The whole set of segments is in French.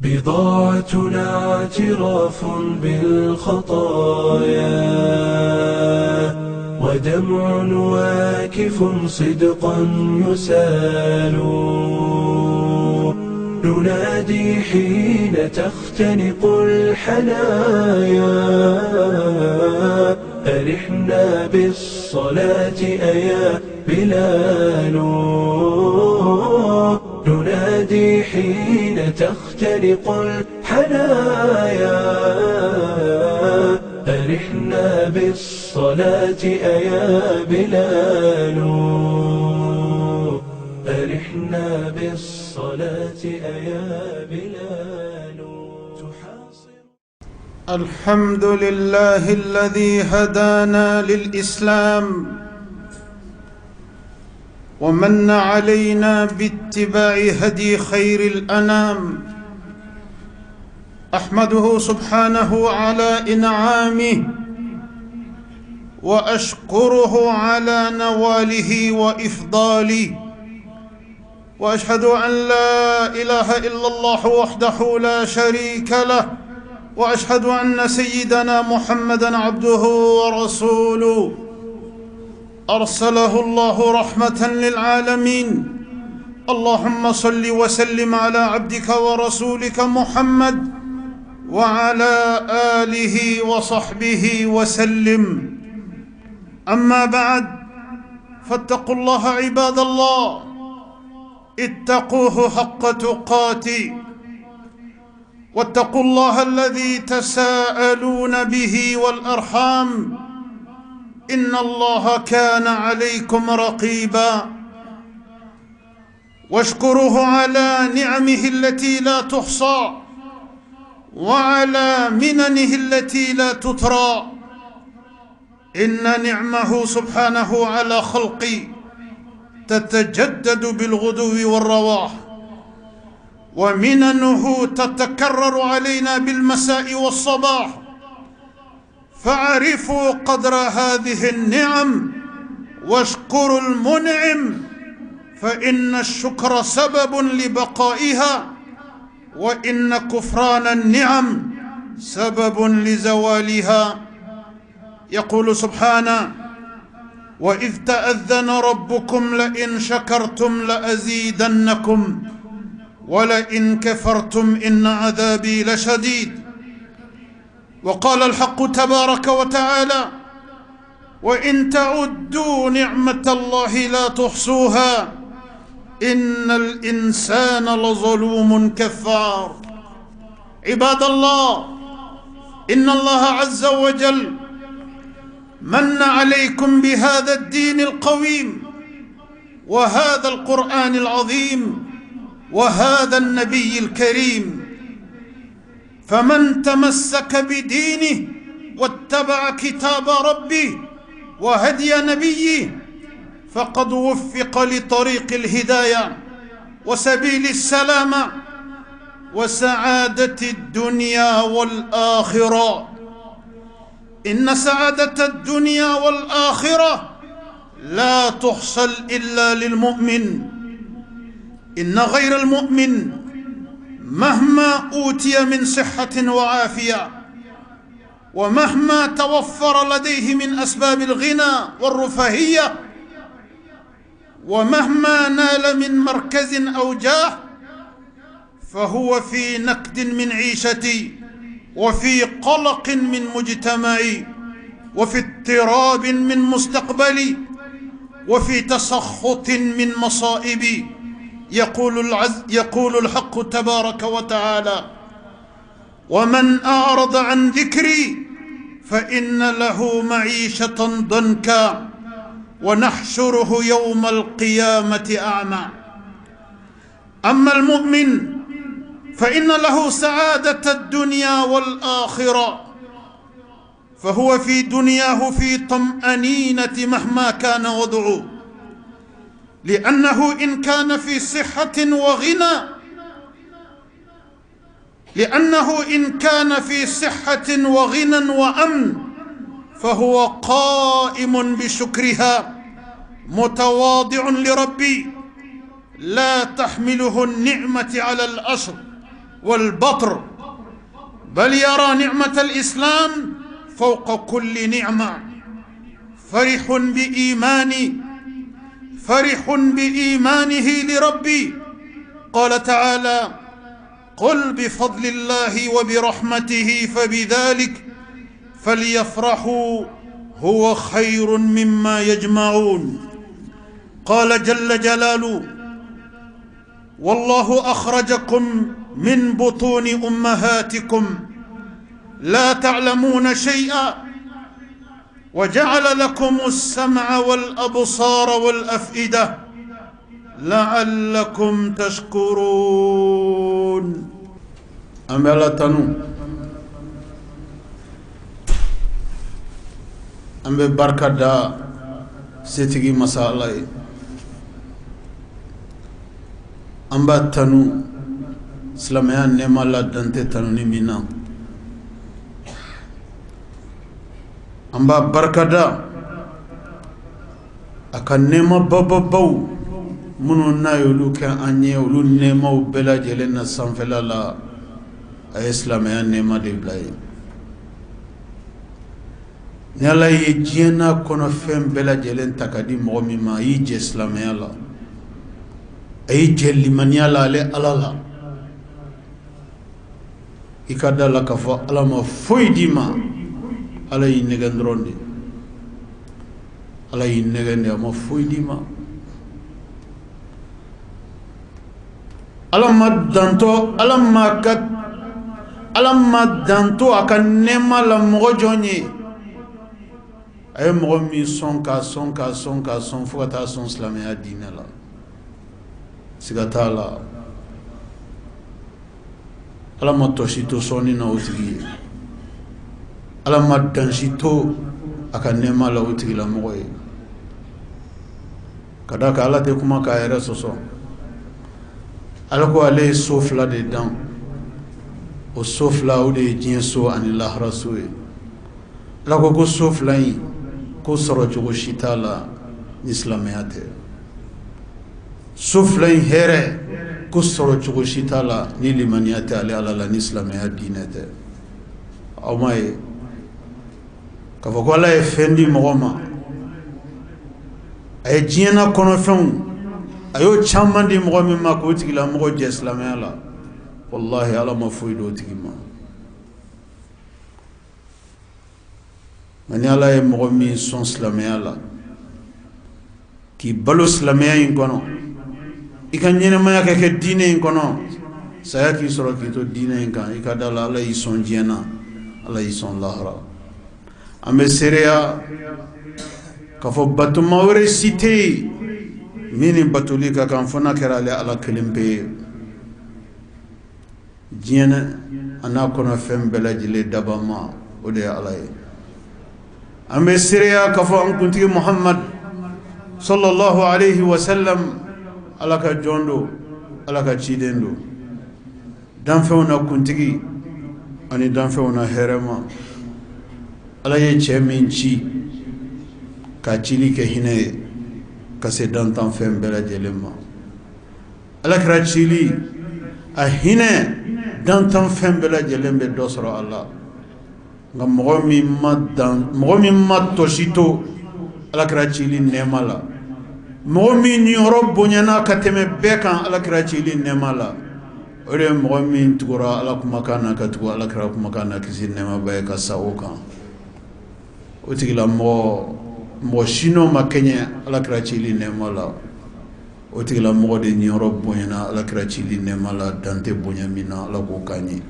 بضاعتنا اعتراف بالخطايا، ودمع واكف صدقا يسال. ننادي حين تختنق الحنايا، أرحنا بالصلاة أيا بلال. ننادي حين تختنق الحنايا، أرحنا بالصلاة أيا بلال. أرحنا بالصلاة أيا بلال. الحمد لله الذي هدانا للإسلام ومن علينا باتباع هدي خير الأنام. أحمده سبحانه على إنعامه، وأشكره على نواله وإفضاله، وأشهد أن لا إله إلا الله وحده لا شريك له، وأشهد أن سيدنا محمدًا عبده ورسوله، أرسله الله رحمة للعالمين. اللهم صل وسلم على عبدك ورسولك محمد وعلى آله وصحبه وسلم. أما بعد، فاتقوا الله عباد الله، اتقوه حق تقاته، واتقوا الله الذي تساءلون به والأرحام، إن الله كان عليكم رقيبا. واشكروه على نعمه التي لا تحصى، وعلى مننه التي لا تترى. إن نعمه سبحانه على خلقه تتجدد بالغدو والرواح، ومننه تتكرر علينا بالمساء والصباح. فاعرفوا قدر هذه النعم واشكروا المنعم، فإن الشكر سبب لبقائها، وإن كفران النعم سبب لزوالها. يقول سبحانه: وإذ تأذن ربكم لئن شكرتم لأزيدنكم ولئن كفرتم إن عذابي لشديد. وقال الحق تبارك وتعالى: وإن تعدوا نعمة الله لا تحصوها إن الإنسان لظلوم كفار. عباد الله، إن الله عز وجل من عليكم بهذا الدين القويم، وهذا القرآن العظيم، وهذا النبي الكريم. فمن تمسك بدينه واتبع كتاب ربه وهدي نبيه فقد وفق لطريق الهداية وسبيل السلامة وسعادة الدنيا والآخرة. إن سعادة الدنيا والآخرة لا تحصل إلا للمؤمن. إن غير المؤمن مهما أوتي من صحة وعافية، ومهما توفر لديه من أسباب الغنى والرفاهية، ومهما نال من مركز أو جاه، فهو في نكد من عيشتي، وفي قلق من مجتمعي، وفي اضطراب من مستقبلي، وفي تسخط من مصائبي. يقول الحق تبارك وتعالى: ومن أعرض عن ذكري فإن له معيشة ضنكا ونحشره يوم القيامة أعمى. أما المؤمن فإن له سعادة الدنيا والآخرة، فهو في دنياه في طمأنينة مهما كان وضعه، لأنه إن كان في صحة وغنى وأمن فهو قائم بشكرها متواضع لربي، لا تحمله النعمة على الأشر والبطر، بل يرى نعمة الإسلام فوق كل نعمة. فرح بإيمانه لربي. قال تعالى: قل بفضل الله وبرحمته فبذلك فليفرحوا هو خير مما يجمعون. قال جل جلاله: والله أخرجكم من بطون أمهاتكم لا تعلمون شيئا وجعل لكم السمع والأبصار والأفئدة لعلكم تشكرون. أملا تنو أمبي بركة دا سيتيجي مسالة أمبا تنو سلاميان نمالا دانتي تنو نمينا أمبا بركة دا أكن نما بابا باو منو نايولو كان أني ولو نما وبلا جلنا سانفلا لا إسلاميان نما دي بلاي نلا يجينا كنا فهم بلا جلن تكادي مغمي ما يجي إسلاميان لا أيجي لمنيا لا على الله إكادا لكفا على ما فويدي ما على ينغندروندي على ينغندي ما فويدي ما على ما دانتو على ما كت على ما دانتو أكن نما لمغجوني أي مغمي سونكا فوتا سون سلامي الدين لا سيغتالا على ما توشيتو سوني نوتي على ما دانشيتو أكن نما لوتي لمغوي كذا كالا تكما كايرا سوسو alako ale sofla de dan o sofla o de jinso ani lahra soe alako ko sofla yi ko soro jogo shitala islamiyate sofla yi here ko soro jogo shitala ni limaniyate ale ala la islamiyate dinete awmay ka foko ala e fendi mogoma ay jina kono fen ayo chamandi mogo min ma ko tigila mogo je islamia la wallahi ala ma fuy do tigima mani ala e mogo min son islamia la ki balo islamia in kono ikanyene ma yake ke dine in kono saya ki soro ki to dine in kan ikadala ala yi son jena ala yi son lahra ame seria ka fo batuma wore cité mini batulika kan fona kerale ala kelimpe jiena ana kono fembela jile dabama ode alay ambe siriya ka fo an kunti muhammad sallallahu alayhi wa sallam ala ka jondo ala ka chidendo dan fewna kuntigi ani dan fewna herema ala ye cheminchi ka chili ke hine kase dantan fem bela jelema ala kra chili a hine dantan fem bela jelembe dosro Allah ngam mogomi matto shito ala kra chili nemala mogomi ni robbo nyana kateme bekan ala kra chili nemala ore mogomi tugura ala kuma kana katugo ala kra kuma kana kisi nema bae ka saoka otigila mo shino makenya ala kra chili nemala otigila mo de nyoro boyna ala kra chili nemala dante bonya mina ala ko kanyi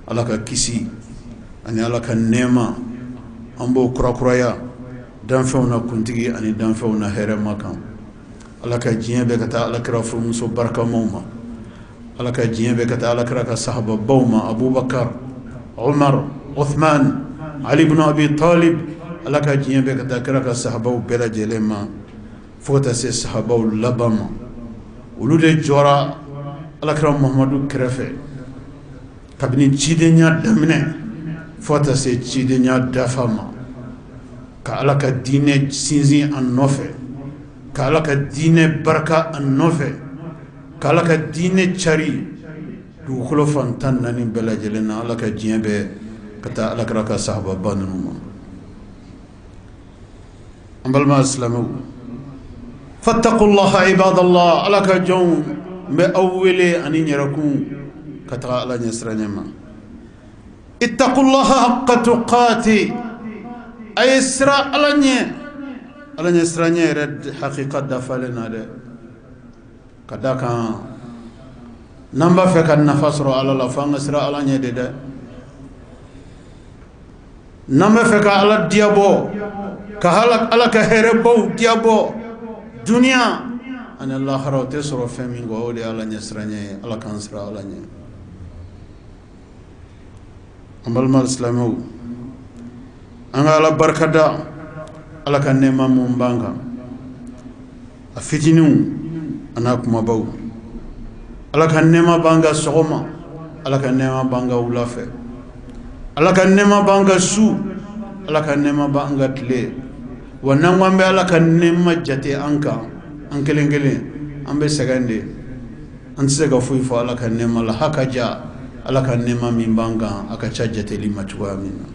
ala ka kisi ani ala ka nema ambo kura dan fewna kuntigi ani dan fewna here makan ala ka jiebe kata ala kra fu muso barka moma ala ka jiebe kata ala kra ka sahaba bawma abubakar umar uthman ali ibn abi talib ala ka jiebe kata kra ka sahaba bela jelema fota se sahaba labama ulude jora ala kra muhammadu krefe kabini chidenya damne fota se chidenya dafama ka ala ka dine sinzi an nofe ka ala ka dine barka an nofe ka ala ka dine chari dugukolo fan tan naani bɛɛ lajɛlen na Ala ka diɲɛ bɛɛ ka taa Alakira ka sahababa ninnu ma. An balima silamɛw, fattaqullaha ibadallah, Ala ka jɔnw n bɛ aw wele ani n yɛrɛkun ka taga Ala ɲɛsiranɲɛ ma. Ittaqullaha haqqa tuqati, a ye sira Ala ɲɛsiranɲɛ yɛrɛ hakika dafalen na dɛ. Ka da kan n'an b'a fɛ ka nafa sɔrɔ Ala la fo an ka sira Ala ɲɛ de dɛ. N'an bɛ fɛ ka Ala diyabɔ, ka Ala ka hɛrɛbaw diyabɔ duniya ani lahara, o tɛ sɔrɔ fɛn min kɔ, o de ye Ala ɲɛsiranɲɛ ye. Ala k'an sira Ala ɲɛ. An balima silamɛw, an ka Ala barikada, Ala ka nɛɛma mun b'an kan, a fitininw a n'a kumabaw. Ala ka nɛɛma b'an kan sɔgɔma, Ala ka nɛɛma b'an kan wula fɛ, Ala ka nɛɛma b'an kan su, Ala ka nɛɛma b'an kan tile. Wa n'an ko an bɛ Ala ka nɛɛma jate an kan, an kelen kelen, an bɛ sɛgɛn de. An tɛ se ka foyi fɔ Ala ka nɛɛma la, hakaja Ala ka nɛɛma min b'an kan a ka ca jateli ma cogoya min na.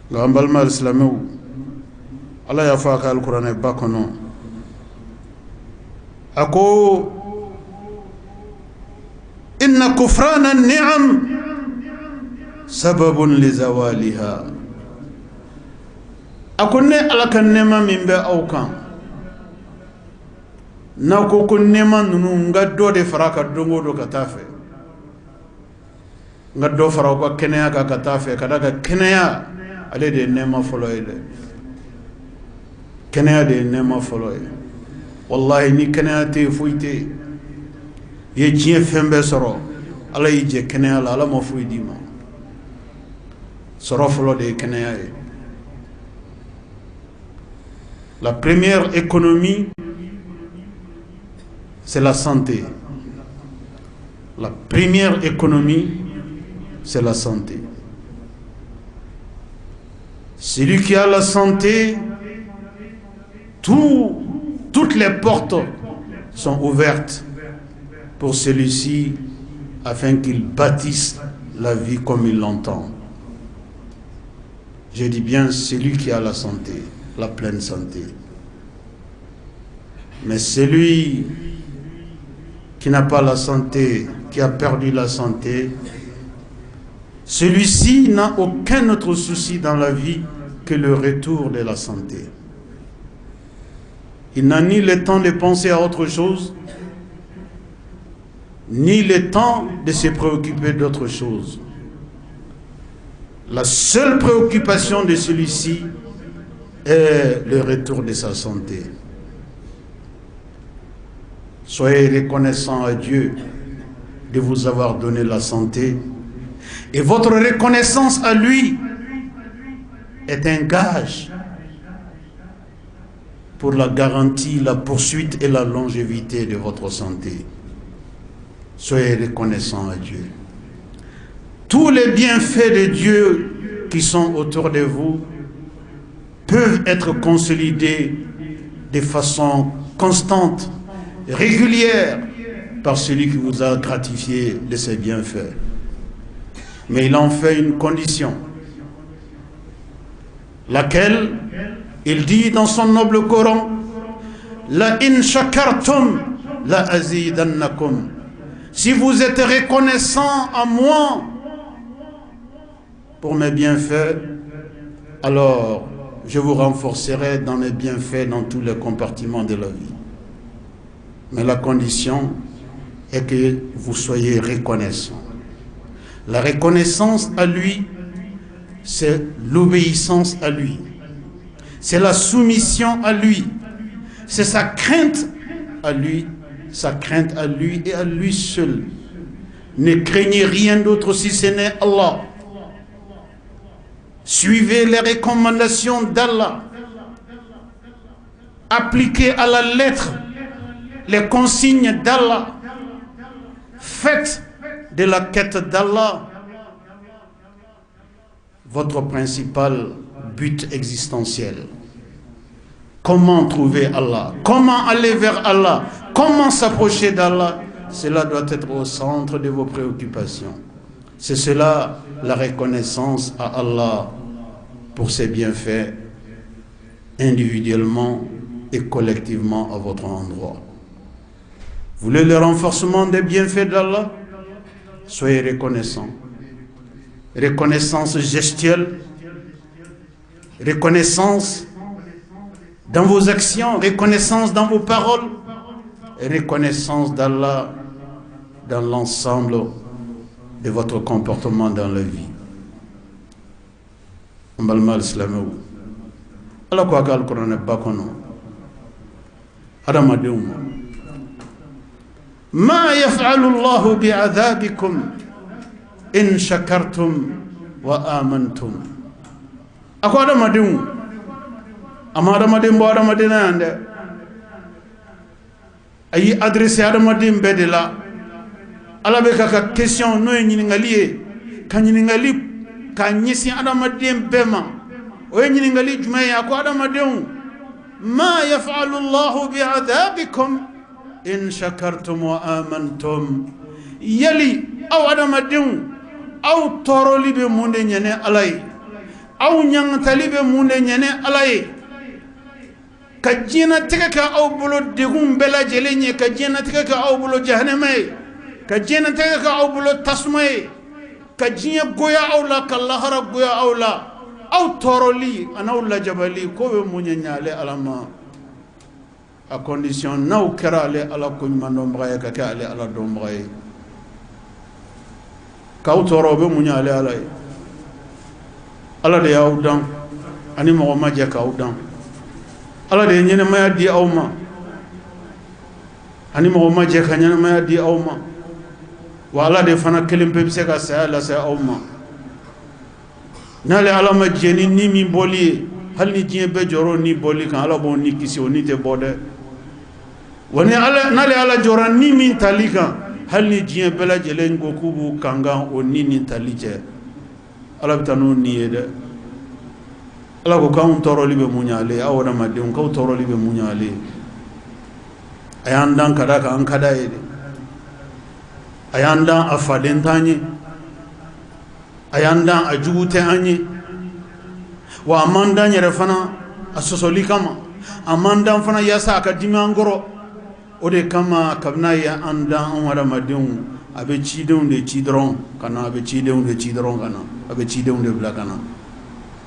Nka an balima silamɛw, Ala y'a fɔ a ka alikuranɛ ba kɔnɔ, a ko inna kufrana ni'am sababun li zawaliha. A ko ne Ala ka nɛɛma min bɛ aw kan, n'aw ko ko nɛɛma ninnu n ka dɔ de fara a kan don o don ka taa fɛ, n ka dɔ fara aw ka kɛnɛya kan ka taa fɛ, ka da kan kɛnɛya ale de ye nɛɛma fɔlɔ ye dɛ. Kɛnɛya de ye nɛɛma fɔlɔ ye. Wallahi ni kɛnɛya tɛ yen foyi tɛ yen. I ye diɲɛ fɛn bɛɛ sɔrɔ, Ala y'i jɛ kɛnɛya la, Ala ma foyi d'i ma. Sɔrɔ fɔlɔ de ye kɛnɛya ye. La première économie, c'est la santé. La première économie, c'est la santé. Celui qui a la santé, toutes les portes sont ouvertes pour celui-ci afin qu'il bâtisse la vie comme il l'entend. Je dis bien celui qui a la santé, la pleine santé. Mais celui qui n'a pas la santé, qui a perdu la santé, celui-ci n'a aucun autre souci dans la vie que le retour de la santé. Il n'a ni le temps de penser à autre chose, ni le temps de se préoccuper d'autre chose. La seule préoccupation de celui-ci est le retour de sa santé. Soyez reconnaissants à Dieu de vous avoir donné la santé, et votre reconnaissance à lui est un gage pour la garantie, la poursuite et la longévité de votre santé. Soyez reconnaissants à Dieu. Tous les bienfaits de Dieu qui sont autour de vous peuvent être consolidés de façon constante, régulière, par celui qui vous a gratifié de ses bienfaits. Mais il en fait une condition, laquelle il dit dans son noble Coran: La in shakartum la azidannakum. Si vous êtes reconnaissant à moi pour mes bienfaits, alors je vous renforcerai dans mes bienfaits dans tous les compartiments de la vie. Mais la condition est que vous soyez reconnaissant. La reconnaissance à lui, c'est l'obéissance à lui. C'est la soumission à lui. C'est sa crainte à lui. Sa crainte à lui et à lui seul. Ne craignez rien d'autre si ce n'est Allah. Suivez les recommandations d'Allah. Appliquez à la lettre les consignes d'Allah. Faites de la quête d'Allah votre principal but existentiel. Comment trouver Allah? Comment aller vers Allah? Comment s'approcher d'Allah? cela doit être au centre de vos préoccupations. C'est cela la reconnaissance à Allah pour ses bienfaits individuellement et collectivement à votre endroit. Vous voulez le renforcement des bienfaits d'Allah? Soyez reconnaissants. Reconnaissance gestuelle, reconnaissance dans vos actions, reconnaissance dans vos paroles, reconnaissance d'Allah dans l'ensemble de votre comportement dans la vie. Mbalmal islamou. Allah ko agal Qur'an bakono. Adamadum. Ma yaf'alu Allah bi'adhabikum in shakartum wa amantum. Ako adamadum. Amadamadum bo adamadina ande. Ayi adressé adamadum bedela. Allah be ka question no nyingali ka nyingali ka nyisi adamadum bema. O nyingali jumay ako adamadum. Ma yaf'alu Allah bi'adhabikum in shakartum wa amantum. Yali aw adamadum aw toroli be munde nyane alay aw nyangtali be munde nyane alay ka jina tega ka aw bulo degum bela jelenye ka jina tega ka aw bulo jahannamay ka jina tega ka aw bulo tasmay ka jinya goya aw la ka lahara goya aw la aw toroli anaw la jabali ko be munye nyale alama à condition naw kerale ala ko nyando mbaye ka ka ale ala do mbaye kaw torobe munyale alay ala de yawdan ani mo ma je kawdan ala de nyene ma di awma ani mo ma je ka nyene ma di awma wala de fana kelim pe se ka sa la sa awma nale ala ma jeni ni mi boli hal ni jien be joro ni boli kan ala bon ni kisi oni te bode woni ala nale ala joran ni min talika hal ni jien bela jelen go kubu kanga oni ni talije ala bitanu ni yede ala ko kan toro libe munyale awona madum ko toro libe munyale ayandan kada ka an kada yede ayandan afaden tanye ayandan ajugute anye wa amanda nyere fana asosoli kama amanda fana yasa ka dimangoro ode kama kabna ya anda wara madun abe chidon de chidron kana abe chidon de chidron kana abe chidon de blakana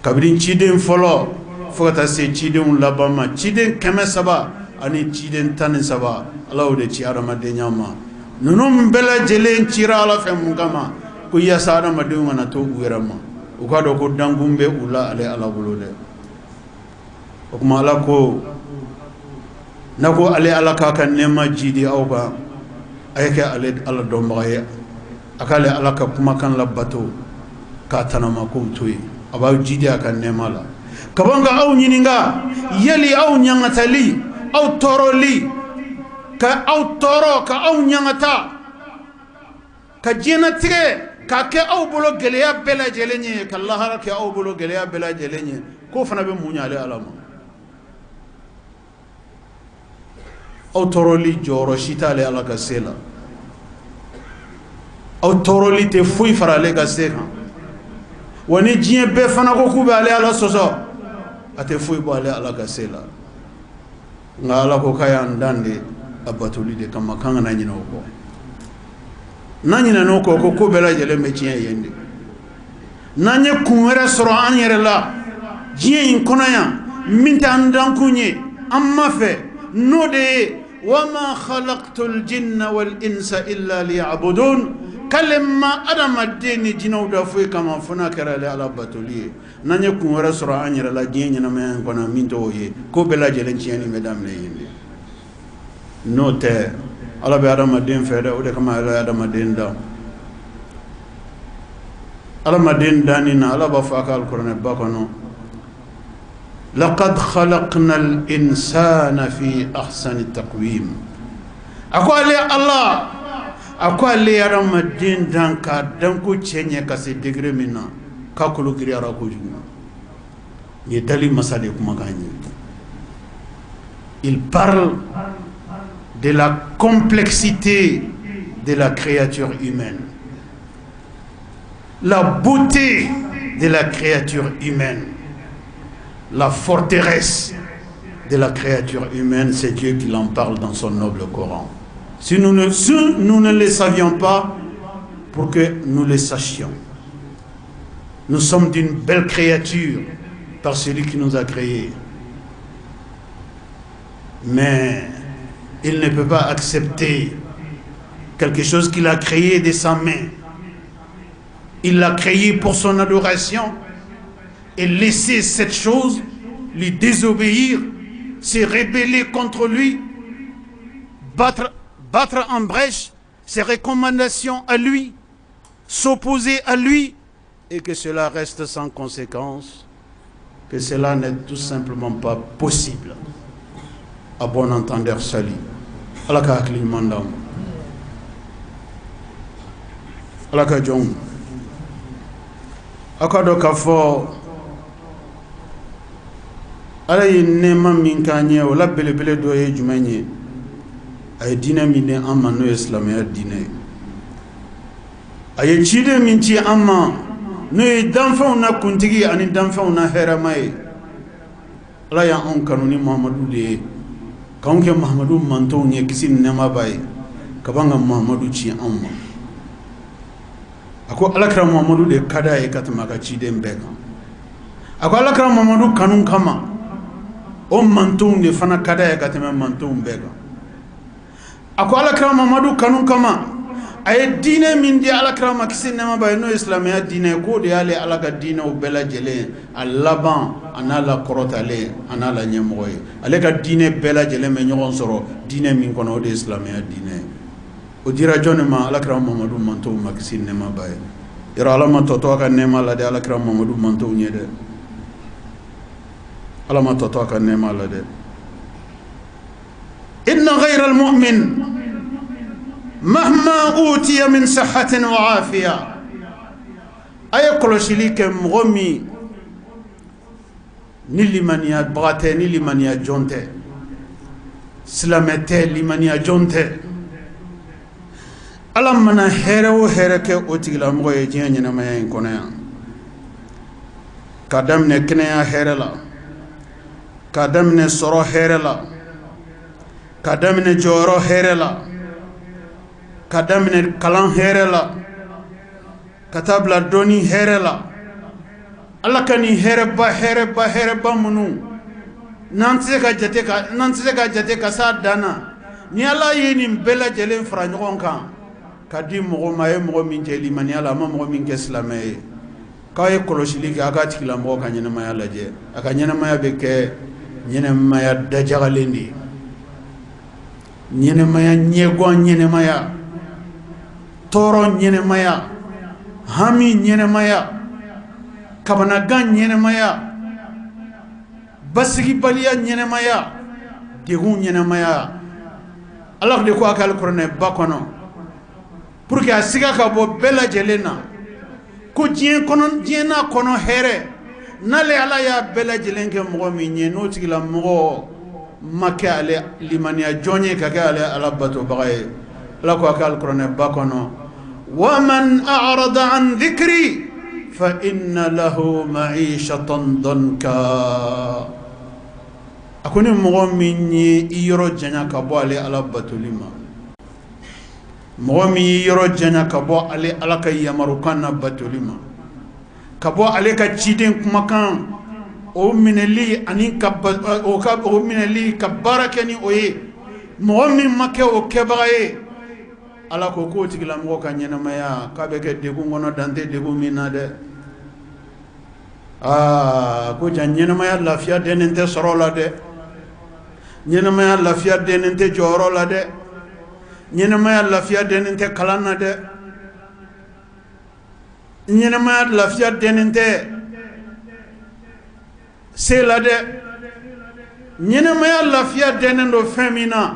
kabrin chiden folo fogata se chidon labama chiden keme saba ani chiden tan saba Allah de chi arama de nyama nunum bela jelen chira ala fem kama ko yasa arama de ngana to uwerama ukado ko dangumbe ula ale ala bulode okuma ala ko nako ale ala ka kan nema jidi awba ayake ale ala do mbaye akale ala ka kuma kan labbato ka tanama ko toyi aba jidi aka nema la kabanga aw nyininga yeli aw nyangatali aw toroli ka aw toro ka aw nyangata ka jina tige ka ke aw bolo geleya bela jelenye ka lahara ke aw bolo geleya bela jelenye ko fana be munyale alama aw toroli joro shitale ala ka sela aw toroli te fuy farale ka seka woni jien be fana ko kube ale ala soso ate fuy bo ale ala ka sela ngala ko kaya ndande abatuli de kama kanga na nyina ko nanyina no ko ko bela jele me jien yende nanye kumere soro anyere la jien konaya minta andan kunye amma fe نودي وما خلقت الجن والإنس إلا ليعبدون كلمة أدم الدين جنودا في كما فناكر على بطولي نانيكم ورسول أنير لا جين نما يكون من توه كوبلا جلنتياني مدام لين نوتة على بأدم الدين فدا وده كما على أدم الدين دا على مدين دانينا على بفاك القرآن باكونو لقد خلقنا الإنسان في أحسن التقويم أقول لي الله أقول لي يا رب الدين دانك دانكو تشيني كاسي دغري منا كاكلو غري راكو جونا يدالي مسالك مغاني. Il parle de la complexité de la créature humaine. La beauté de la créature humaine. La forteresse de la créature humaine, c'est Dieu qui en parle dans son noble Coran. Si nous ne le savions pas, pour que nous le sachions. Nous sommes d'une belle créature par celui qui nous a créés. Mais il ne peut pas accepter quelque chose qu'il a créé de sa main. Il l'a créé pour son adoration et laisser cette chose lui désobéir, se rebeller contre lui, battre en brèche ses recommandations à lui, s'opposer à lui, et que cela reste sans conséquence, que cela n'est tout simplement pas possible. À bon entendeur, salut. Allah ka hakili mandam. Allah ka jong. Akado ka fo ala ye nema min ka ɲɛ o la belebele dɔ ye jumɛn ye a ye diinɛ min di an ma n'o ye silamɛya diinɛ ye a ye ciden min ci an ma n'o ye danfɛnw na kuntigi ani danfɛnw na hɛrɛma ye ala y'anw kanu ni Muhamadu de ye k'anw kɛ Muhamadu mantonw ye kisi ni nɛɛma b'a ye ka ban ka Muhamadu ci anw ma a ko alakira Muhamadu de ka d'a ye ka tɛmɛ a ka ciden bɛɛ kan a ko alakira Muhamadu kanu kama o mantonw de fana ka d'a ye ka tɛmɛ mantonw bɛɛ kan a ko alakira Muhamadu kanu kama a ye diinɛ min di alakira ma kisi nɛɛma b'a ye n'o ye silamɛya diinɛ ye k'o de y'ale ala ka diinɛw bɛɛ lajɛlen a laban a n'a la kɔrɔtalen a n'a la ɲɛmɔgɔ ye ale ka diinɛ bɛɛ lajɛlen bɛ ɲɔgɔn sɔrɔ diinɛ min kɔnɔ o de ye silamɛya diinɛ ye o dira jɔn de ma alakira Muhamadu mantonw ma kisi nɛɛma b'a ye yɔrɔ ala ma tɔtɔ a ka nɛɛma la dɛ alakira Muhamadu mantonw ye dɛ ala ma tɔtɔ a ka nɛɛma la dɛ inna ghayra al-mu'min mahma utiya min sihhatin wa afiya a ye kɔlɔsili kɛ mɔgɔ min ni limaniya baga tɛ ni limaniya jɔn tɛ silamɛ tɛ limaniya jɔn tɛ ala mana hɛrɛ o hɛrɛ kɛ o tigilamɔgɔ ye diɲɛ ɲɛnamaya in kɔnɔ yan k'a daminɛ kɛnɛya hɛrɛ la k'a daminɛ sɔrɔ hɛrɛ la k'a daminɛ jɔyɔrɔ hɛrɛ la k'a daminɛ kalan hɛrɛ la ka taa bila dɔnni hɛrɛ la ala ka nin hɛrɛba minnu n'an tɛ se ka jate ka s'a dan na ni ala ye nin bɛɛ lajɛlen fara ɲɔgɔn kan ka di mɔgɔ ma a ye mɔgɔ min kɛ limaniya la a ma mɔgɔ min kɛ silamɛ ye k'a ye kɔlɔsili kɛ a k'a tigilamɔgɔ ka ɲɛnamaya lajɛ a ka ɲɛnamaya bɛ kɛ ɲɛnamaya dajagalen de ye ɲɛnamaya ɲɛguwan ɲɛnamaya tɔɔrɔ ɲɛnamaya hami ɲɛnamaya kabanagan ɲɛnamaya basigibaliya ɲɛnamaya degun ɲɛnamaya ala de ko a ka alikuranɛ ba kɔnɔ pour que a siga ka bɔ bɛɛ lajɛlen na ko diɲɛ n'a kɔnɔ hɛrɛ n'ale ala y'a bɛɛ lajɛlen kɛ mɔgɔ min ye n'o tigilamɔgɔ ma kɛ ale limaniya jɔn ye ka kɛ ale ala batobaga ye ala ko a ka alikuranɛ ba kɔnɔ wa man a'rada an dhikri fa inna lahu ma'ishatan danka a ko ni mɔgɔ min ye i yɔrɔ janya ka bɔ ale ala batoli ma mɔgɔ min ye yɔrɔ janya ka bɔ ale ala ka yamarukan na batoli ma ka bɔ ale ka ciden kumakan o minɛli ani ka baara kɛ ni o ye mɔgɔ min ma kɛ o kɛbaga ye ala ko k'o tigilamɔgɔ ka ɲɛnamaya k'a bɛ kɛ degun kɔnɔ dan tɛ degun min na dɛ ko jan ɲɛnamaya lafiya dɛnnen tɛ sɔrɔ la dɛ ɲɛnamaya lafiya dɛnnen tɛ jɔyɔrɔ la dɛ ɲɛnamaya lafiya dɛnnen tɛ kalan na dɛ ɲɛnamaya lafiya dɛnnen tɛ se la dɛ ɲɛnamaya lafiya dɛnnen don fɛn min na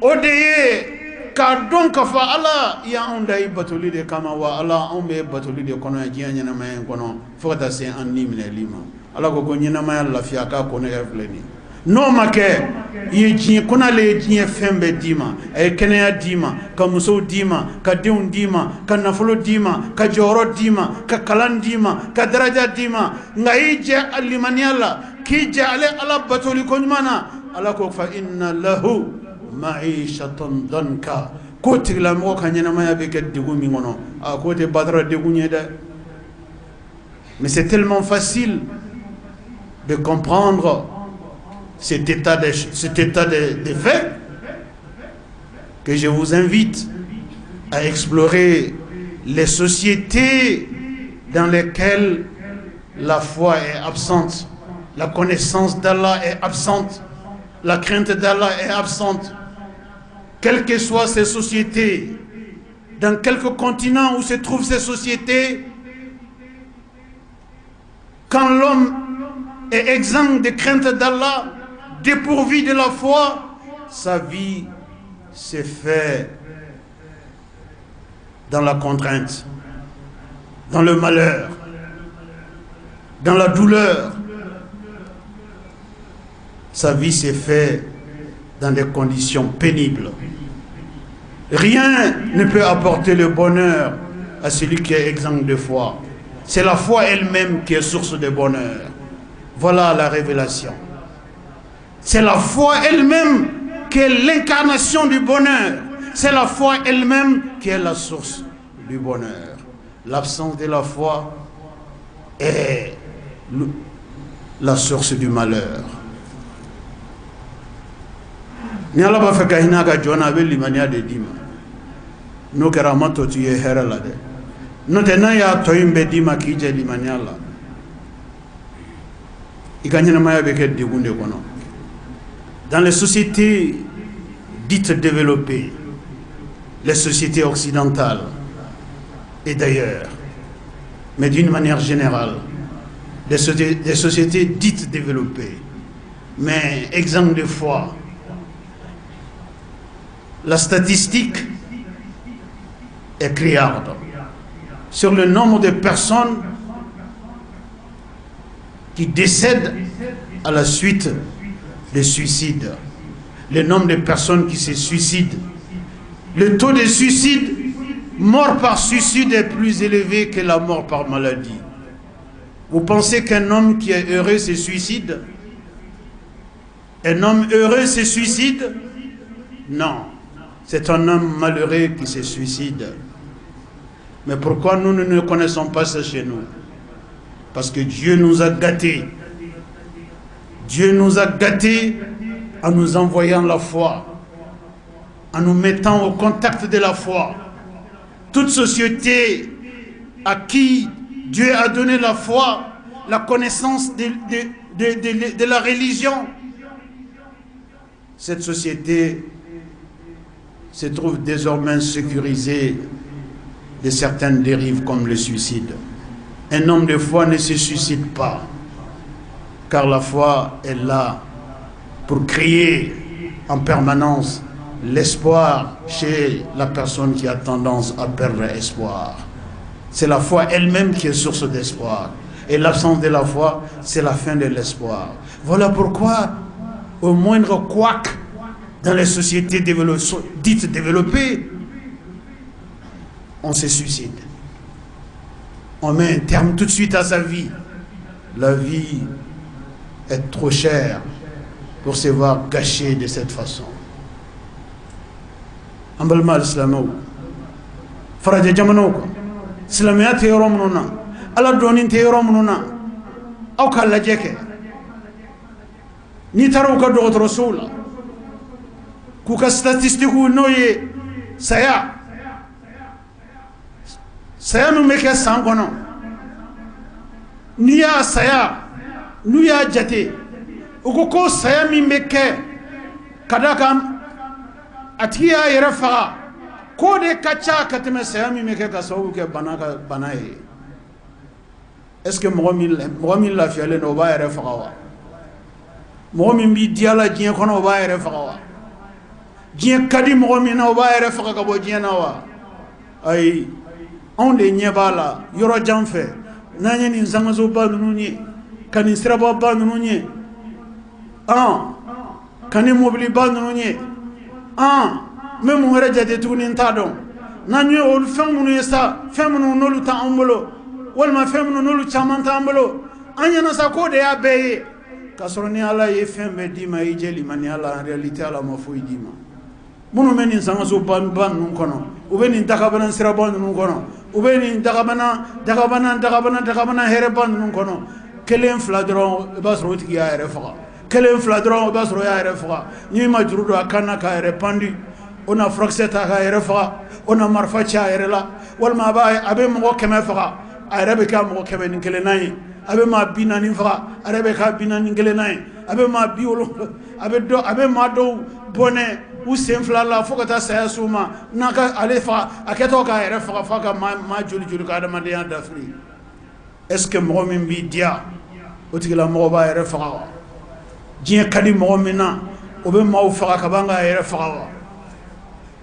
o de ye k'a dɔn k'a fɔ ala y'anw da i batoli de kama wa ala anw bɛ batoli de kɔnɔ diɲɛ ɲɛnamaya in kɔnɔ fo ka taa se an ni minɛli ma ala ko ɲɛnamaya lafiya k'a ko ne filɛ nin n'o ma kɛ i ye diɲɛ ko n'ale ye diɲɛ fɛn bɛɛ d'i ma a ye kɛnɛya d'i ma ka musow d'i ma ka denw d'i ma ka nafolo d'i ma ka jɔyɔrɔ d'i ma ka kalan d'i ma ka daraja d'i ma nka i jɛ a limaniya la k'i jɛ ale ala batoli ko ɲuman na ala ko fa inna lahu ma'ishatan danka k'o tigilamɔgɔ ka ɲɛnamaya bɛ kɛ degun min kɔnɔ a k'o tɛ badara degun ye dɛ. Mais c'est tellement facile de comprendre cet état de fait que je vous invite à explorer les sociétés dans lesquelles la foi est absente, la connaissance d'Allah est absente, la crainte d'Allah est absente. Quelles que soient ces sociétés, dans quelques continents où se trouvent ces sociétés, quand l'homme est exempt de crainte d'Allah, dépourvu de la foi, sa vie se fait dans la contrainte, dans le malheur, dans la douleur. Sa vie se fait dans des conditions pénibles. Rien ne peut apporter le bonheur à celui qui est exempt de foi. C'est la foi elle-même qui est source de bonheur. Voilà la révélation. C'est la foi elle-même qui est l'incarnation du bonheur. C'est la foi elle-même qui est la source du bonheur. L'absence de la foi est la source du malheur. Ni ala ba fe ka hina ka jona be limaniya de dima no kera mato tu ye hera la de no te na ya to imbe dima ki je limaniya la ikanyana maya be ke degunde kono. Dans les sociétés dites développées, les sociétés occidentales et d'ailleurs, mais d'une manière générale, des sociétés dites développées mais exemptes de foi, la statistique est criarde sur le nombre de personnes qui décèdent à la suite des suicides, le nombre de personnes qui se suicident. Le taux de suicide, mort par suicide, est plus élevé que la mort par maladie. Vous pensez qu'un homme qui est heureux se suicide? Un homme heureux se suicide? Non. C'est un homme malheureux qui se suicide. Mais pourquoi nous ne connaissons pas ça chez nous? Parce que Dieu nous a gâtés. Dieu nous a gâtés en nous envoyant la foi, en nous mettant au contact de la foi. Toute société à qui Dieu a donné la foi, la connaissance de la religion, cette société se trouve désormais sécurisée de certaines dérives comme le suicide. Un homme de foi ne se suicide pas, car la foi est là pour créer en permanence l'espoir chez la personne qui a tendance à perdre espoir. C'est la foi elle-même qui est source d'espoir. Et l'absence de la foi, c'est la fin de l'espoir. Voilà pourquoi, au moindre couac dans les sociétés dites développées, on se suicide. On met un terme tout de suite à sa vie. La vie est trop chère pour se voir gâchée de cette façon. Ambalma al-Islamo, Faraja Jamanoko, Islamiyat Yoromuna, Allah Donin Yoromuna, Aukala Jeke, Nitaruka Dot Rasula, Kuka statistiku noye saya nu meke sangono, Nia saya, Nuya Jate, Uko saya mi meke, Kadakam. Atiya yɛrɛ faga ko de ka ca ka tɛmɛ saya min bɛ kɛ ka sababu kɛ bana ye. Est-ce que mɔgɔ min lafiyalen don o b'a yɛrɛ faga wa? Mɔgɔ min b'i di Ala diɲɛ kɔnɔ o b'a yɛrɛ faga wa? Diɲɛ ka di mɔgɔ min na o b'a yɛrɛ faga ka bɔ diɲɛ na wa? Ayi, anw de ɲɛ b'a la yɔrɔ jan fɛ n'an ye nin sangasoba ninnu ye ka nin sirababa ninnu ye kani mobili bandunu nye même wara jade tuguni ntadon nanyo ol femunu yesa femunu nolu ta ambolo wal ma femunu nolu chamanta ambolo anya na sakode ya beye kasroni ala ye fembe dima ijeli mani ala en réalité ala ma fo dima munu meni sanga so ban nun kono ubeni dakabana sira ban nun kono ubeni dakabana here ban nun kono kelen fladron basro tiki ya refa kelen fladron basro ya refa ni majrudo akana ka repandi ona froxeta ka refa ona marfacha erela wal ma ba abe mo keme fa arabe ka mo keme ni kelenai abe ma binani fa arabe ka binani kelenai abe ma biolo abe ma do bone usen flala fokata saya suma naka alefa aketo ka refa fa ka ma juli ka da madiya dafri est-ce que mo min bi dia otigila mo ba refa jien kadi mo mina obe ma fa ka banga refa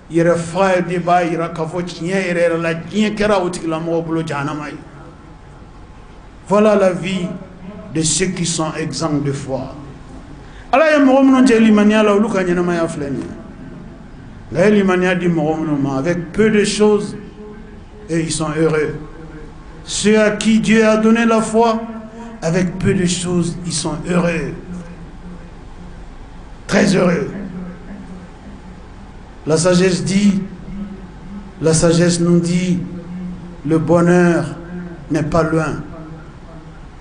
yere fa di ba yira ka fo tien yere la jien kera otigila mo bulo janama. Voilà la vie de ceux qui sont exempts de foi. Allah ya mo mon jeli mania la luka nyana ma ya fleni la limania di mo avec peu de choses et ils sont heureux. Ceux à qui Dieu a donné la foi, avec peu de choses ils sont heureux, très heureux. La sagesse nous dit le bonheur n'est pas loin,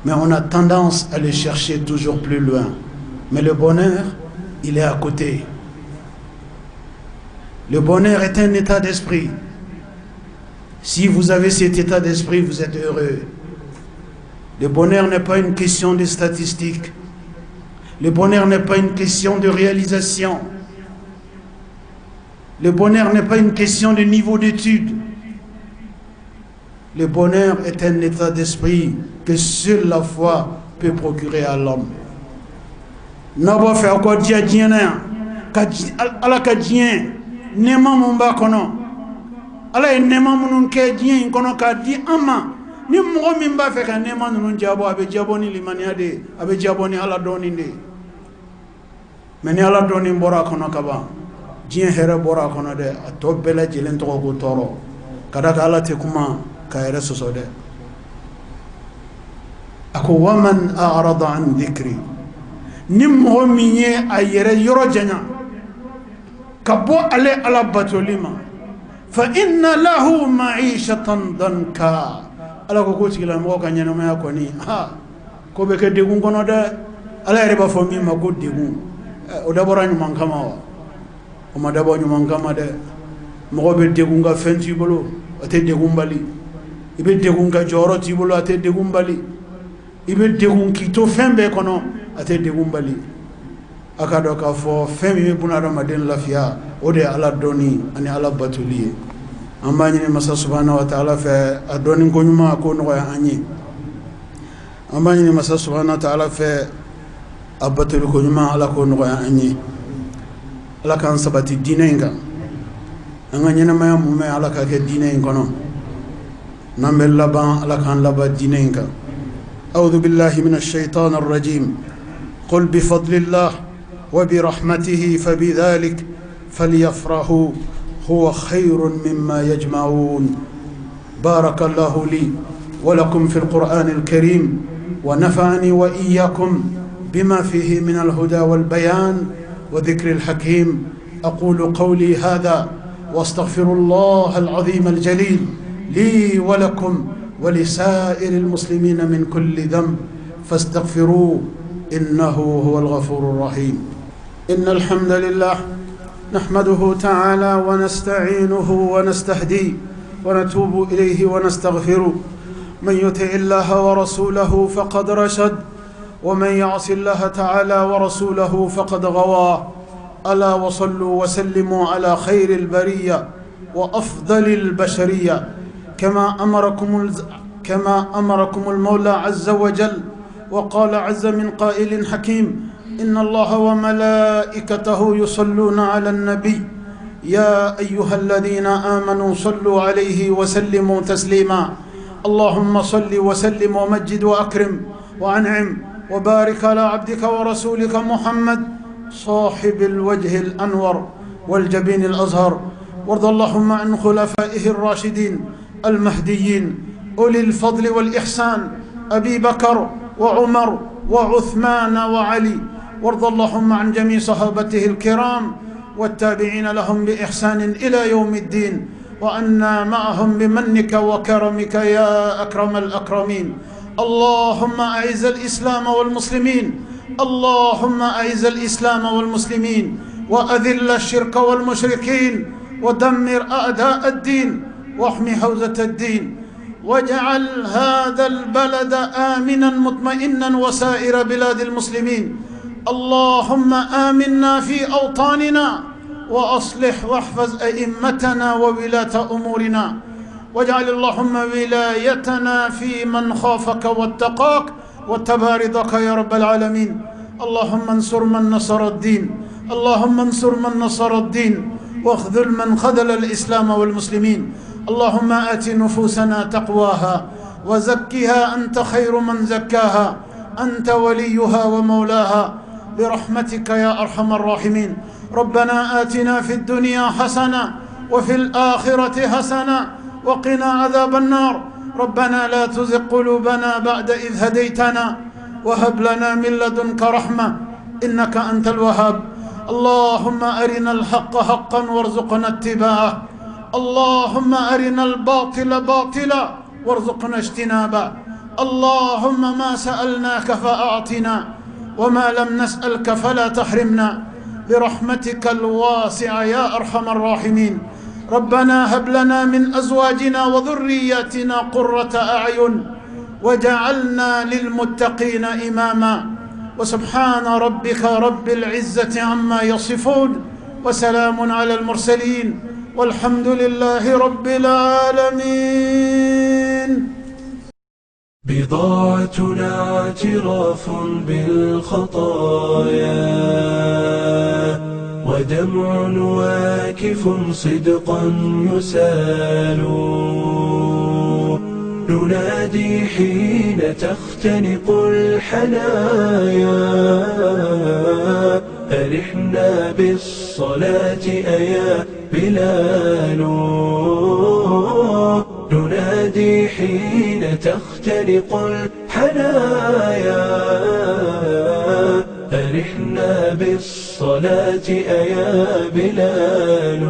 mais on a tendance à le chercher toujours plus loin. Mais le bonheur, il est à côté. Le bonheur est un état d'esprit. Si vous avez cet état d'esprit, vous êtes heureux. Le bonheur n'est pas une question de statistiques. Le bonheur n'est pas une question de réalisation. Le bonheur n'est pas une question de niveau d'études. Le bonheur est un état d'esprit que seule la foi peut procurer à l'homme. Nabo fait encore dia diena ala ka dien nema mumba kono ala nema munun ke dien kono ka di ama ni mo min ba fe ka nema nun jabo abe jaboni limaniade abe jaboni ala doni de meni ala doni bora kono kaba dien here bora kono de to bela jelen to ko toro kada ka ala te kuma ka ere soso de ako waman a'rada an dhikri nimmo minye ayere yoro janya kabo ale ala batolima fa inna lahu ma'ishatan danka ala ko tigila mo ka nyana ma ko ni ko be ke degun kono de ala reba fo mi ma ko degun o dabora ñu man kama o ma dabo ñu man kama de mo be degun ga fenti bolo ate degun bali ibe degun ga joro ti bolo ate degun bali ibe degun ki to fembe kono ate degun bali akado ka fo femi buna ramadan lafiya ode ala doni ani ala batuliye amani masa subhanahu wa ta'ala fe adoni ko nyuma ko no ya anyi amani masa subhanahu wa ta'ala fe abatul ko nyuma ala ko no ya anyi ala kan sabati dinenga anga nyana maya mume ala ka ke dinen kono nambe laban ala kan laba dinenga a'udhu billahi minash shaitanir rajim قل بفضل الله وبرحمته فبذلك فليفرحوا هو خير مما يجمعون بارك الله لي ولكم في القرآن الكريم ونفعني وإياكم بما فيه من الهدى والبيان وذكر الحكيم أقول قولي هذا واستغفر الله العظيم الجليل لي ولكم ولسائر المسلمين من كل ذنب فاستغفروه إنه هو الغفور الرحيم. إن الحمد لله نحمده تعالى ونستعينه ونستهديه ونتوب إليه ونستغفره. من يطع الله ورسوله فقد رشد ومن يعص الله تعالى ورسوله فقد غوى. ألا وصلوا وسلموا على خير البرية وأفضل البشرية كما أمركم المولى عز وجل وقال عز من قائل حكيم إن الله وملائكته يصلون على النبي يا أيها الذين آمنوا صلوا عليه وسلموا تسليما. اللهم صل وسلم ومجد وأكرم وأنعم وبارك على عبدك ورسولك محمد صاحب الوجه الأنور والجبين الأزهر، وارض اللهم عن خلفائه الراشدين المهديين أولي الفضل والإحسان أبي بكر وعمر وعثمان وعلي، وارض اللهم عن جميع صحابته الكرام والتابعين لهم بإحسان إلى يوم الدين، وأنا معهم بمنك وكرمك يا أكرم الأكرمين. اللهم أعز الإسلام والمسلمين، اللهم أعز الإسلام والمسلمين، وأذل الشرك والمشركين، ودمر أعداء الدين، واحمي حوزة الدين، واجعل هذا البلد آمنا مطمئنا وسائر بلاد المسلمين. اللهم آمنا في أوطاننا، وأصلح واحفظ أئمتنا وولاة أمورنا، واجعل اللهم ولايتنا في من خافك واتقاك واتبع رضاك يا رب العالمين. اللهم انصر من نصر الدين، اللهم انصر من نصر الدين، واخذل من خذل الإسلام والمسلمين. اللهم آت نفوسنا تقواها وزكها أنت خير من زكاها، أنت وليها ومولاها، برحمتك يا أرحم الراحمين. ربنا آتنا في الدنيا حسنة وفي الآخرة حسنة وقنا عذاب النار. ربنا لا تزغ قلوبنا بعد إذ هديتنا وهب لنا من لدنك رحمة إنك أنت الوهاب. اللهم أرنا الحق حقا وارزقنا اتباعه، اللهم أرنا الباطل باطلا وارزقنا اجتنابه. اللهم ما سألناك فأعطنا، وما لم نسألك فلا تحرمنا، برحمتك الواسعة يا أرحم الراحمين. ربنا هب لنا من أزواجنا وذرياتنا قرة أعين وجعلنا للمتقين إماما. وسبحان ربك رب العزة عما يصفون، وسلام على المرسلين، والحمد لله رب العالمين. بضاعتنا اعتراف بالخطايا، ودمع واكف صدقا يسال، ننادي حين تختنق الحنايا، أرحنا بالصلاة أيا بلال، ننادي حين تختنق الحنايا، أرحنا بالصلاة أيا بلال،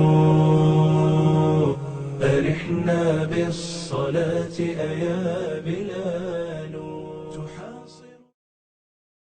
أرحنا بالصلاة أيا بلال.